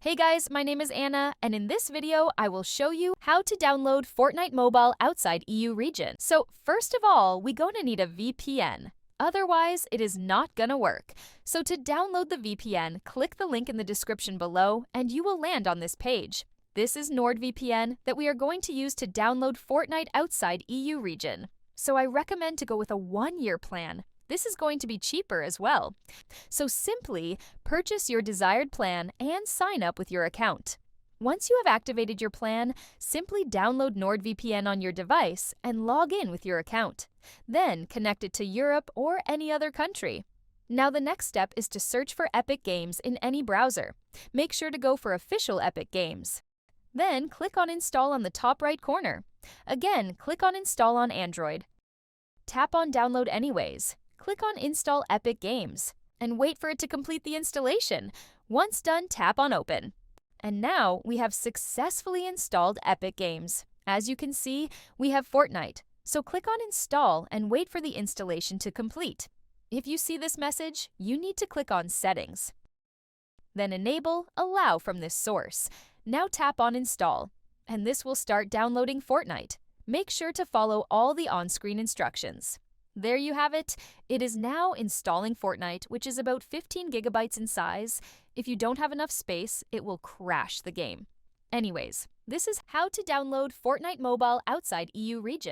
Hey guys, my name is Anna, and in this video, I will show you how to download Fortnite Mobile outside EU region. So first of all, we're going to need a VPN. Otherwise, it is not gonna work. So to download the VPN, click the link in the description below, and you will land on this page. This is NordVPN that we are going to use to download Fortnite outside EU region. So I recommend to go with a 1-year plan. This is going to be cheaper as well. So simply purchase your desired plan and sign up with your account. Once you have activated your plan, simply download NordVPN on your device and log in with your account. Then connect it to Europe or any other country. Now the next step is to search for Epic Games in any browser. Make sure to go for official Epic Games. Then click on Install on the top right corner. Again, click on Install on Android. Tap on Download Anyways. Click on Install Epic Games and wait for it to complete the installation. Once done, tap on Open. And now we have successfully installed Epic Games. As you can see, we have Fortnite. So click on Install and wait for the installation to complete. If you see this message, you need to click on Settings. Then enable Allow from this source. Now tap on Install, and this will start downloading Fortnite. Make sure to follow all the on-screen instructions. There you have it. It is now installing Fortnite, which is about 15 gigabytes in size. If you don't have enough space, it will crash the game. Anyways, this is how to download Fortnite Mobile outside EU region.